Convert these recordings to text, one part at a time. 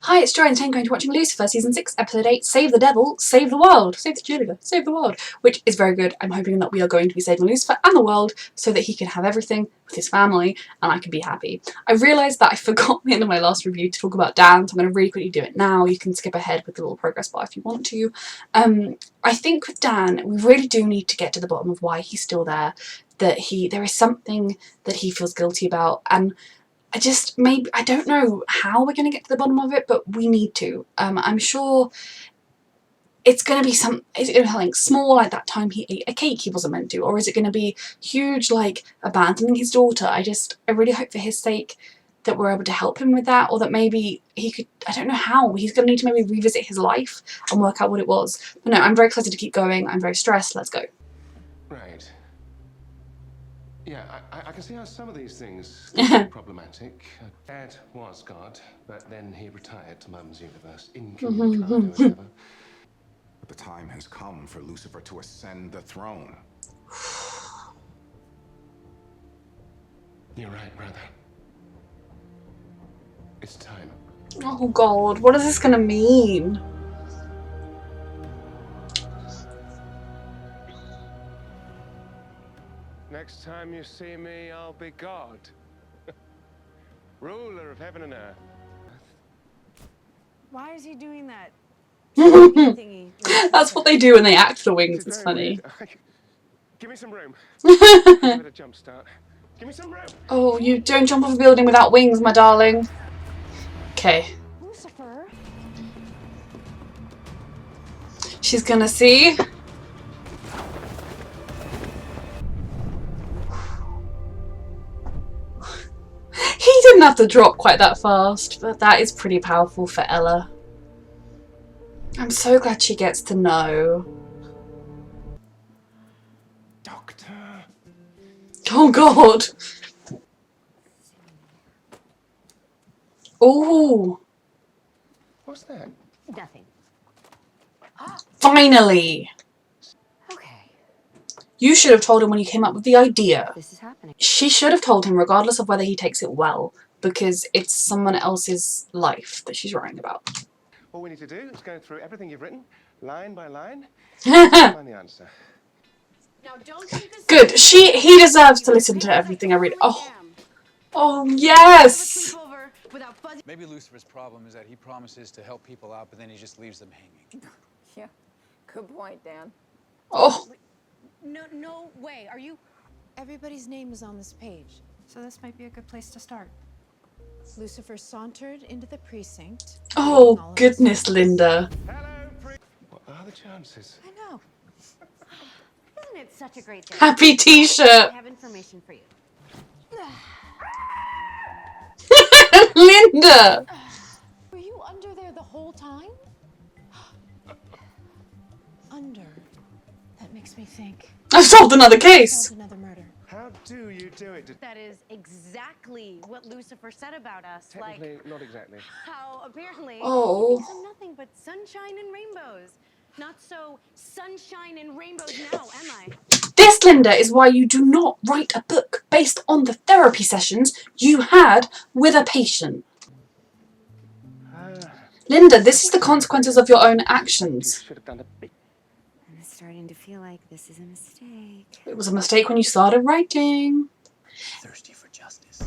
Hi, it's Joy and today I'm going to watching Lucifer Season 6, Episode 8, Save the Devil, Save the World. Save the cheerleader, save the world. Which is very good. I'm hoping that we are going to be saving Lucifer and the world so that he can have everything with his family and I can be happy. I realised that I forgot at the end of my last review to talk about Dan, so I'm going to really quickly do it now. You can skip ahead with the little progress bar if you want to. I think with Dan, we really do need to get to the bottom of why he's still there. That there is something that he feels guilty about, and I don't know how we're going to get to the bottom of it, but we need to. I'm sure it's going to be something small, like that time he ate a cake he wasn't meant to, or is it going to be huge, like abandoning his daughter? I really hope for his sake that we're able to help him with that, or that maybe he could, I don't know how, he's going to need to maybe revisit his life and work out what it was. But no, I'm very excited to keep going. I'm very stressed. Let's go. Right. Yeah, I can see how some of these things can be problematic. Dad was God, but then he retired to Mum's universe, incommunicado as ever. But the time has come for Lucifer to ascend the throne. You're right, brother. It's time. Oh God, what is this going to mean? Next time you see me, I'll be God. Ruler of heaven and earth. Why is he doing that? That's what they do when they act the wings. It's funny. Give me some room. Give it a jump start. Give me some room. Oh, you don't jump off a building without wings, my darling. Okay. Lucifer. She's gonna see. He didn't have to drop quite that fast, but that is pretty powerful for Ella. I'm so glad she gets to know. Doctor. Oh God. Oh. What's that? Nothing. Finally. Okay. You should have told him when you came up with the idea. This is happening. She should have told him regardless of whether he takes it well, because it's someone else's life that she's writing about. All we need to do is go through everything you've written, line by line, and find the answer. Now don't take this. Good. He deserves to listen to everything I read. Oh yes. Maybe Lucifer's problem is that he promises to help people out, but then he just leaves them hanging. Yeah, good point, Dan. Oh. No way. Are you? Everybody's name is on this page, so this might be a good place to start. Lucifer sauntered into the precinct. Oh goodness, Linda. Hello, what are the chances? I know. Isn't it such a great day? Happy T-shirt. I have information for you. Linda. Were you under there the whole time? Under. That makes me think. I've solved another case. Solved another murder. How do you do it? That is exactly what Lucifer said about us. Technically, not exactly. How apparently Oh. I'm nothing but sunshine and rainbows. Not so sunshine and rainbows now, am I? This, Linda, is why you do not write a book based on the therapy sessions you had with a patient. Linda, this is the consequences of your own actions. You should have done a bit. I'm starting to feel like this is a mistake. It was a mistake when you started writing. Thirsty for justice.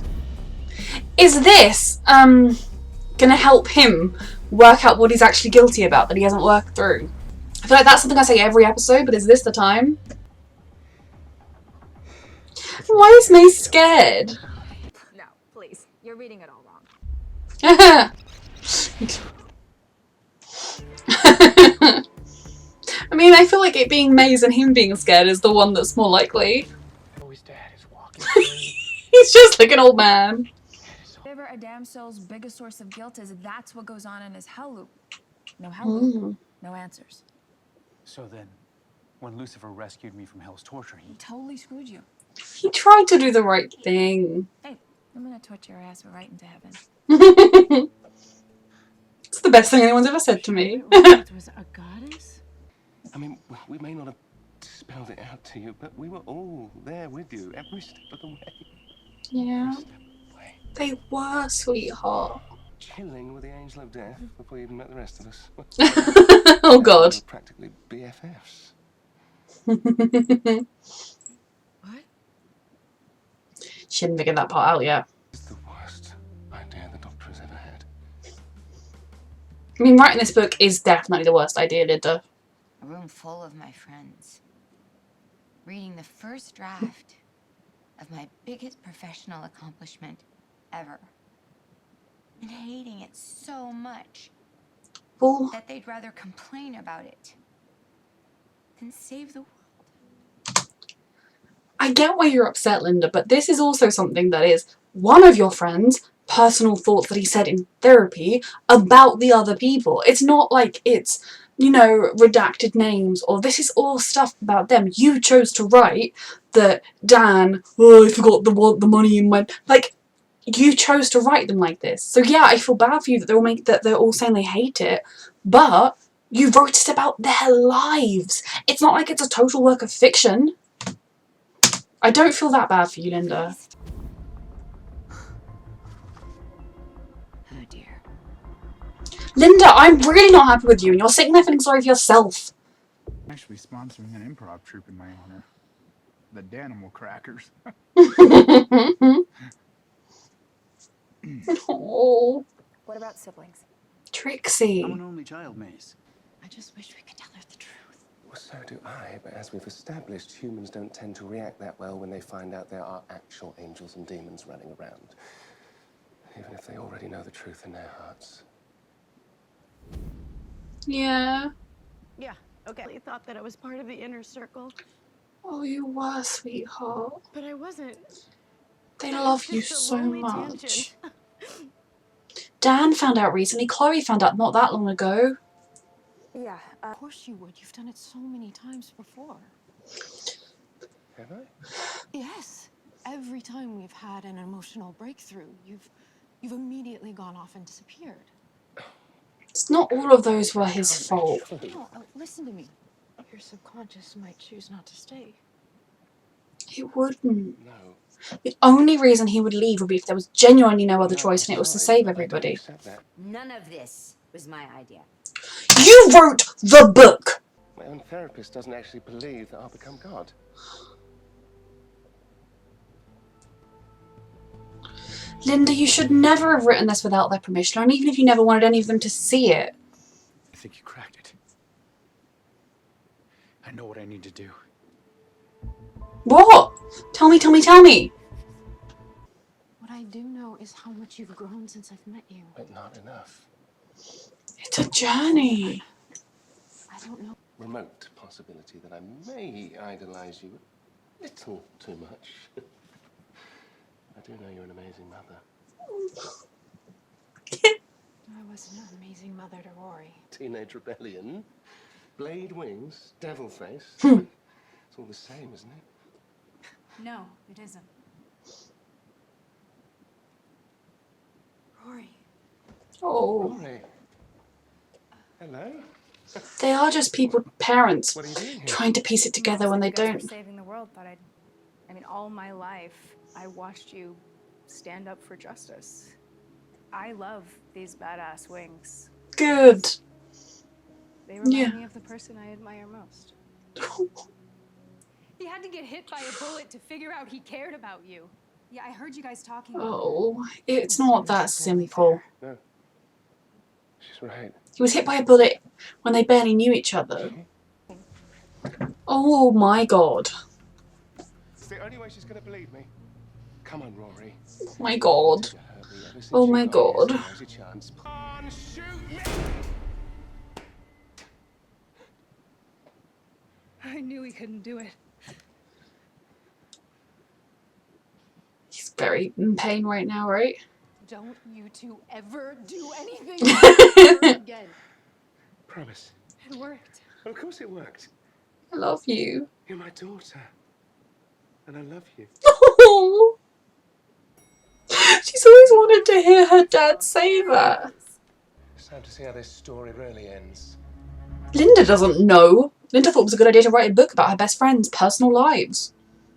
Is this gonna help him work out what he's actually guilty about that he hasn't worked through? I feel like that's something I say every episode, but is this the time? Why is May scared? No, please. You're reading it all wrong. I mean, I feel like it being Maze and him being scared is the one that's more likely. Oh, his dad is walking. He's just like an old man. Whatever a damn soul's biggest source of guilt is, that's what goes on in his hell loop. No hell loop, no answers. So then, when Lucifer rescued me from hell's torture, He totally screwed you. He tried to do the right thing. Hey, I'm gonna torture your ass right into heaven. It's the best thing anyone's ever said to me. It was a goddess? I mean, we may not have spelled it out to you, but we were all there with you every step of the way. Yeah. Every step of the way. They were, sweetheart. chilling with the angel of death before you even met the rest of us. Oh God. We were practically BFFs. What? She hadn't figured that part out yet. It's the worst idea the Doctor has ever had. I mean, writing this book is definitely the worst idea, Linda. A room full of my friends. Reading the first draft of my biggest professional accomplishment ever. And hating it so much Well, that they'd rather complain about it than save the world. I get why you're upset, Linda, but this is also something that is one of your friends' personal thoughts that he said in therapy about the other people. It's not like it's, you know, redacted names or this is all stuff about them. You chose to write that Dan, oh, I forgot the money in my... Like, you chose to write them like this. So yeah, I feel bad for you that they're all saying they hate it, but you wrote it about their lives. It's not like it's a total work of fiction. I don't feel that bad for you, Linda. Oh dear. Linda, I'm really not happy with you, and you're sitting there feeling sorry for yourself. I'm actually sponsoring an improv troupe in my honor. The Danimal Crackers. Oh, What about siblings? Trixie. I'm an only child, Mace. I just wish we could tell her the truth. Well, so do I, but as we've established, humans don't tend to react that well when they find out there are actual angels and demons running around. Even if they already know the truth in their hearts. Yeah. Yeah, okay. I thought that I was part of the inner circle, Oh, you were, sweetheart. but I wasn't. They That love was you just a so lonely much. tangent. Dan found out recently. Chloe found out not that long ago. Yeah, Of course you would. You've done it so many times before. Have I? Yes. Every time we've had an emotional breakthrough, you've immediately gone off and disappeared. It's not all of those were his fault. No, listen to me. Your subconscious might choose not to stay. It wouldn't. No. The only reason he would leave would be if there was genuinely no other No, choice I'm and it was to sorry, save but I don't everybody. accept that. None of this was my idea. You wrote the book! My own therapist doesn't actually believe that I'll become God. Linda, you should never have written this without their permission, and even if you never wanted any of them to see it. I think you cracked it. I know what I need to do. What? Tell me, tell me, tell me! What I do know is how much you've grown since I've met you. But not enough. It's a journey. I don't know. Remote possibility that I may idolize you a little too much. I do know you're an amazing mother. I wasn't an amazing mother to Rory. Teenage rebellion, blade wings, devil face. It's all the same, isn't it? no, it isn't. Rory. Oh. Rory. Hello. They are just people, parents, What are you doing here? trying to piece it together when they Because don't. For saving the world, thought I'd. I mean, all my life, I watched you stand up for justice. I love these badass wings. Good. They remind Yeah. me of the person I admire most. He had to get hit by a bullet to figure out he cared about you. Yeah, I heard you guys talking. Oh, it's not that simple. No. She's right. He was hit by a bullet when they barely knew each other. Oh my god. It's the only way she's going to believe me. Come on, Rory. Oh my god. You hurt me ever since Oh you my got here, god. so now's your chance. Come on, shoot me! I knew he couldn't do it. He's very in pain right now, right? Don't you two ever do anything ever again. Promise. It worked. Well, of course it worked. I love you. You're my daughter. And I love you. Oh. She's always wanted to hear her dad say that. It's time to see how this story really ends. Linda doesn't know. Linda thought it was a good idea to write a book about her best friends' personal lives.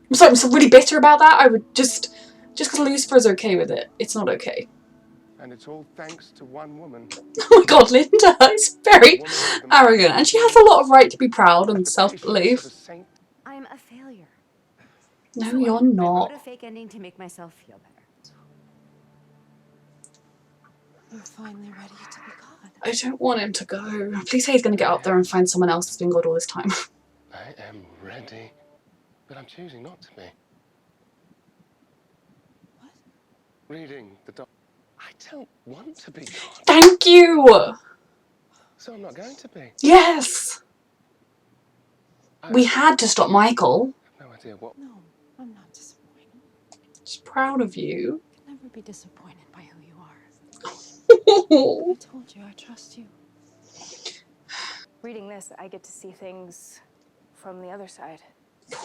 I'm sorry, I'm so really bitter about that. I would just because Lucifer's okay with it. It's not okay. And it's all thanks to one woman. Oh my god, Linda is very arrogant, and she has a lot of right to be proud and self-belief. I'm a failure. No, So you're I not. wrote a fake ending to make myself feel better. You're finally ready to be God. I don't want him to go. Please say he's going to get up there and find someone else that's been God all this time. I am ready, but I'm choosing not to be. What? Reading the doc. I don't want to be God, Thank you! so I'm not going to be. Yes! I We had to stop Michael. have no idea what. No, I'm not disappointed. Just proud of you. I can never be disappointed by who you are. Oh. I told you I trust you. Reading this, I get to see things from the other side. It's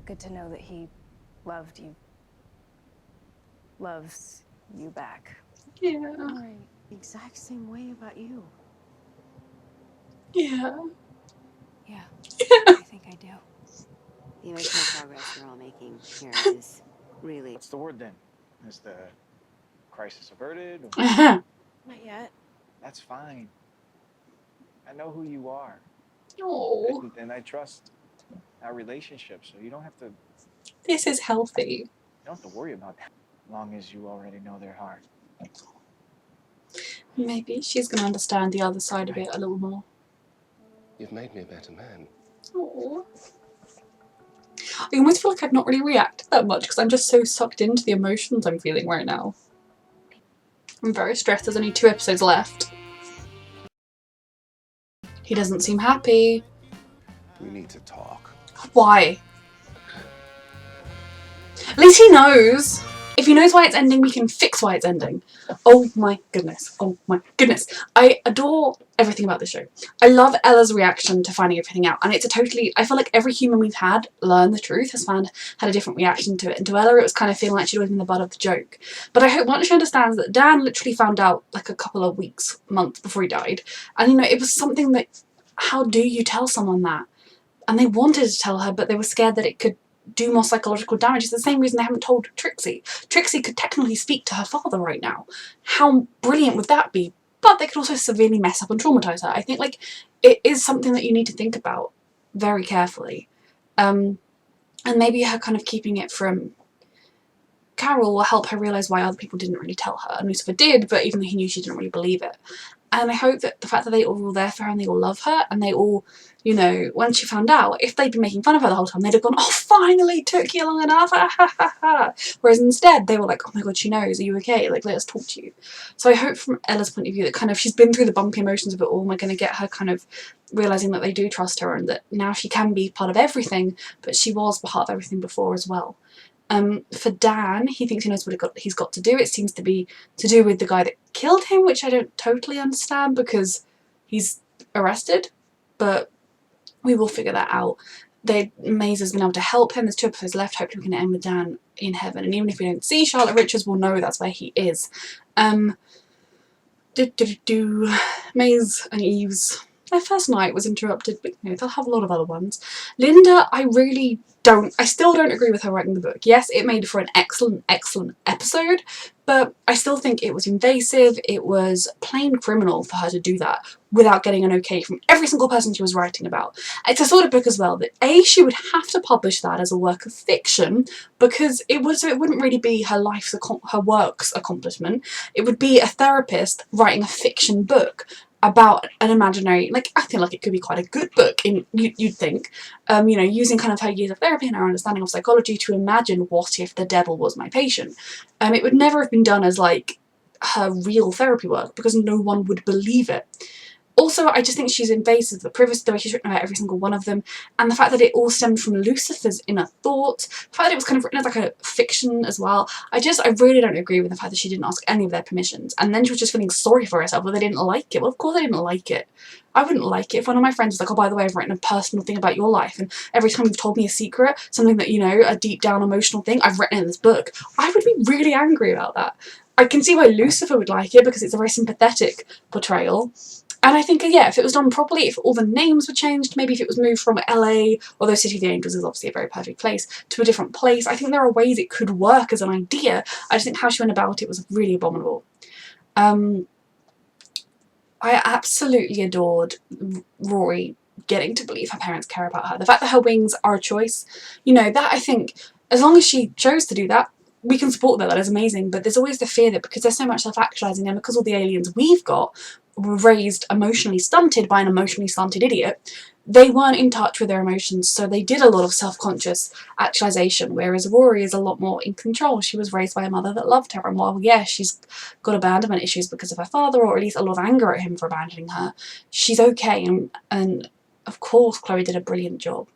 good to know that he loved you. Loves you back. Yeah. Right. The exact same way about you. Yeah. Yeah, I think I do. The emotional progress we're all making here is really. What's the word then? Is the crisis averted? Or... Uh-huh. Not yet. That's fine. I know who you are. Oh. And I trust our relationship, so you don't have to This is healthy. worry about that as long as you already know their heart. Maybe she's going to understand the other side of it a little more. You've made me a better man. Oh. I almost feel like I've not really reacted that much because I'm just so sucked into the emotions I'm feeling right now. I'm very stressed. There's only 2 episodes left. He doesn't seem happy. We need to talk. Why? At least he knows. If he knows why it's ending, we can fix why it's ending. Oh my goodness. Oh my goodness. I adore everything about this show. I love Ella's reaction to finding everything out. And it's a totally... I feel like every human we've had learn the truth has had a different reaction to it. And to Ella, it was kind of feeling like she'd always been the butt of the joke. But I hope once she understands that Dan literally found out like a couple of weeks, months before he died. And, you know, it was something that... How do you tell someone that? And they wanted to tell her, but they were scared that it could do more psychological damage. It's the same reason they haven't told Trixie. Trixie could technically speak to her father right now. How brilliant would that be? But they could also severely mess up and traumatise her. I think, like, it is something that you need to think about very carefully. And maybe her kind of keeping it from Carol will help her realise why other people didn't really tell her. And Lucifer did, but even though he knew, she didn't really believe it. And I hope that the fact that they all were there for her and they all love her and they all, you know, when she found out, if they'd been making fun of her the whole time, they'd have gone, oh, finally, took you long enough, ha ha ha ha. Whereas instead, they were like, oh my god, she knows, are you okay? Like, let us talk to you. So I hope from Ella's point of view that kind of she's been through the bumpy emotions of it all and we're going to get her kind of realising that they do trust her and that now she can be part of everything, but she was part of everything before as well. For Dan, he thinks he knows what he's got to do. It seems to be to do with the guy that killed him, which I don't totally understand because he's arrested, but we will figure that out. Maze has been able to help him. There's 2 episodes left. Hopefully we can end with Dan in heaven, and even if we don't see Charlotte Richards, we'll know that's where he is. Maze and Eve's... Their first night was interrupted, but you know, they'll have a lot of other ones. Linda, I still don't agree with her writing the book. Yes, it made for an excellent, excellent episode, but I still think it was invasive, it was plain criminal for her to do that without getting an okay from every single person she was writing about. It's a sort of book as well that A, she would have to publish that as a work of fiction because it wouldn't really be her work's accomplishment. It would be a therapist writing a fiction book about an imaginary, like, I feel like it could be quite a good book, you'd think, you know, using kind of her years of therapy and her understanding of psychology to imagine what if the devil was my patient. It would never have been done as, like, her real therapy work because no one would believe it. Also, I just think she's invasive, the privacy, the way she's written about every single one of them, and the fact that it all stemmed from Lucifer's inner thought, the fact that it was kind of written as like a fiction as well. I really don't agree with the fact that she didn't ask any of their permissions, and then she was just feeling sorry for herself that they didn't like it. Well, of course they didn't like it. I wouldn't like it if one of my friends was like, oh, by the way, I've written a personal thing about your life, and every time you've told me a secret, something that, you know, a deep down emotional thing, I've written in this book. I would be really angry about that. I can see why Lucifer would like it because it's a very sympathetic portrayal. And I think, yeah, if it was done properly, if all the names were changed, maybe if it was moved from LA, although City of the Angels is obviously a very perfect place, to a different place, I think there are ways it could work as an idea. I just think how she went about it was really abominable. I absolutely adored Rory getting to believe her parents care about her. The fact that her wings are a choice, you know, that I think, as long as she chose to do that, we can support that is amazing, but there's always the fear that because there's so much self-actualizing and because all the aliens we've got were raised emotionally stunted by an emotionally stunted idiot, they weren't in touch with their emotions, so they did a lot of self-conscious actualization, whereas Rory is a lot more in control. She was raised by a mother that loved her, and while, yeah, she's got abandonment issues because of her father, or at least a lot of anger at him for abandoning her, she's okay, and of course Chloe did a brilliant job.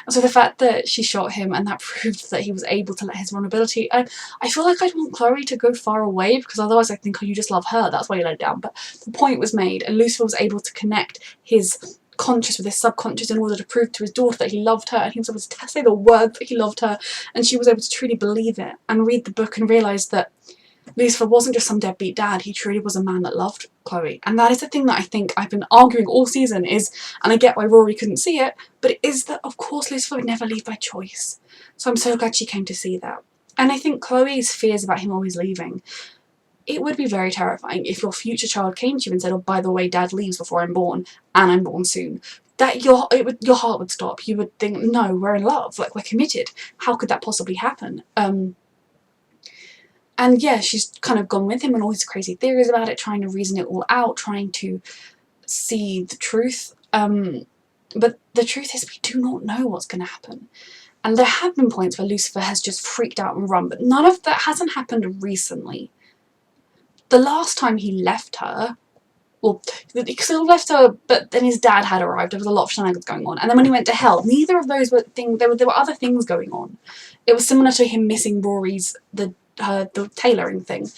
And so the fact that she shot him and that proved that he was able to let his vulnerability, I feel like I'd want Chloe to go far away, because otherwise I think, oh, you just love her, that's why you let it down. But the point was made, and Lucifer was able to connect his conscious with his subconscious in order to prove to his daughter that he loved her, and he was able to say the word that he loved her, and she was able to truly believe it and read the book and realise that Lucifer wasn't just some deadbeat dad, he truly was a man that loved Chloe. And that is the thing that I think I've been arguing all season is, and I get why Rory couldn't see it, but it is that of course Lucifer would never leave by choice. So I'm so glad she came to see that. And I think Chloe's fears about him always leaving, it would be very terrifying if your future child came to you and said, oh, by the way, dad leaves before I'm born, and I'm born soon. That your heart would stop. You would think, no, we're in love, like we're committed. How could that possibly happen? And yeah, she's kind of gone with him and all these crazy theories about it, trying to reason it all out, trying to see the truth. But the truth is we do not know what's going to happen. And there have been points where Lucifer has just freaked out and run, but none of that hasn't happened recently. The last time he left her, well, he still left her, but then his dad had arrived. There was a lot of shenanigans going on. And then when he went to hell, neither of those were things. There were other things going on. It was similar to him missing Rory's the tailoring thing.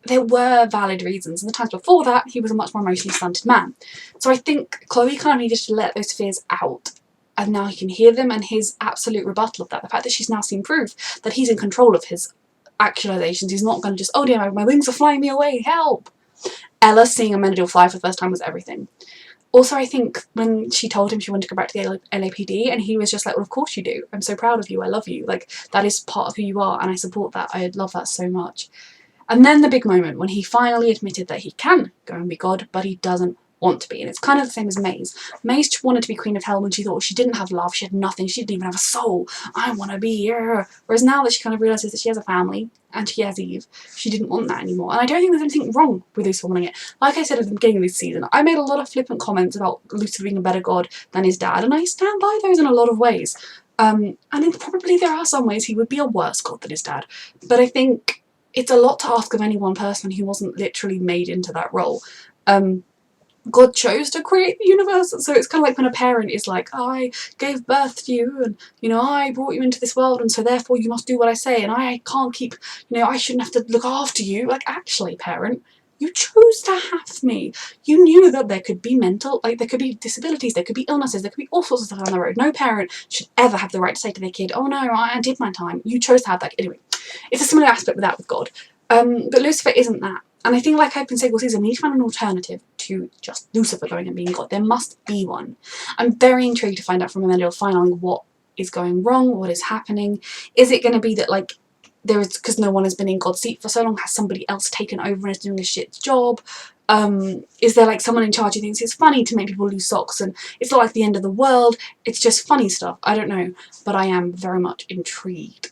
There were valid reasons, and the times before that he was a much more emotionally stunted man. So I think Chloe kind of needed to let those fears out, and now he can hear them, and his absolute rebuttal of that, the fact that she's now seen proof that he's in control of his actualizations, he's not going to just, oh dear, my wings are flying me away, help! Ella seeing Amenadiel fly for the first time was everything. Also, I think when she told him she wanted to go back to the LAPD, and he was just like, well, of course you do. I'm so proud of you. I love you. Like, that is part of who you are, and I support that. I love that so much. And then the big moment when he finally admitted that he can go and be God, but he doesn't want to be. And it's kind of the same as Maze. Maze wanted to be Queen of Hell when she thought she didn't have love, she had nothing, she didn't even have a soul. I want to be here. Whereas now that she kind of realises that she has a family, and she has Eve, she didn't want that anymore. And I don't think there's anything wrong with Lucifer wanting it. Like I said at the beginning of this season, I made a lot of flippant comments about Lucifer being a better God than his dad, and I stand by those in a lot of ways. And probably there are some ways he would be a worse God than his dad. But I think it's a lot to ask of any one person who wasn't literally made into that role. God chose to create the universe, so it's kind of like when a parent is like, I gave birth to you, and you know, I brought you into this world, and so therefore you must do what I say, and I can't keep, you know, I shouldn't have to look after you. Like, actually, parent, you chose to have me. You knew that there could be mental, like there could be disabilities, there could be illnesses, there could be all sorts of stuff down the road. No parent should ever have the right to say to their kid, oh no, I did my time. You chose to have that. Anyway, it's a similar aspect with that with God. But Lucifer isn't that. And I think, like I've been saying all season, we need to find an alternative to just Lucifer going and being God. There must be one. I'm very intrigued to find out from Amenadiel finally what is going wrong, what is happening. Is it going to be that, like, there is, because no one has been in God's seat for so long, has somebody else taken over and is doing a shit job? Is there, like, someone in charge who thinks it's funny to make people lose socks and it's not like the end of the world? It's just funny stuff. I don't know. But I am very much intrigued.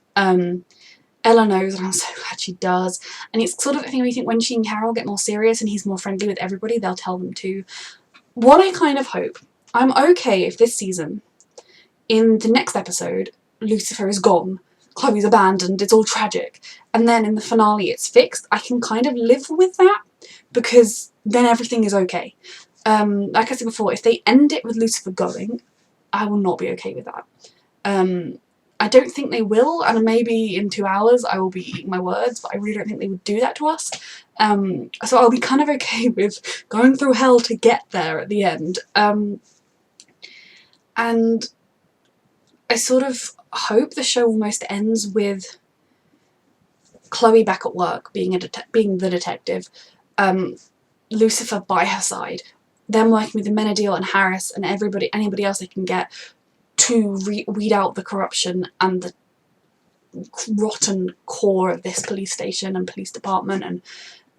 Ella knows, and I'm so glad she does. And it's sort of the thing where you think when she and Carol get more serious and he's more friendly with everybody, they'll tell them to. What I kind of hope, I'm okay if this season, in the next episode, Lucifer is gone, Chloe's abandoned, it's all tragic, and then in the finale it's fixed. I can kind of live with that, because then everything is okay. Like I said before, if they end it with Lucifer going, I will not be okay with that. I don't think they will, and maybe in 2 hours I will be eating my words, but I really don't think they would do that to us. So I'll be kind of okay with going through hell to get there at the end. And I sort of hope the show almost ends with Chloe back at work, being the detective, Lucifer by her side, them working with Amenadiel and Harris and anybody else they can get to weed out the corruption and the rotten core of this police station and police department, and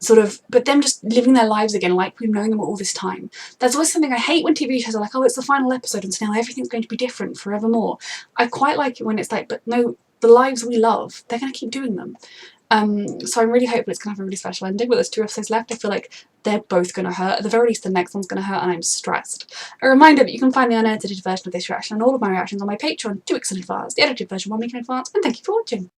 sort of, but them just living their lives again like we've known them all this time. That's always something I hate when TV shows are like, oh, it's the final episode and so now everything's going to be different forevermore. I quite like it when it's like, but no, the lives we love, they're going to keep doing them. So I'm really hopeful it's going to have a really special ending, but there's 2 episodes left. I feel like they're both going to hurt. At the very least, the next one's going to hurt, and I'm stressed. A reminder that you can find the unedited version of this reaction and all of my reactions on my Patreon 2 weeks in advance, the edited version 1 week in advance, and thank you for watching.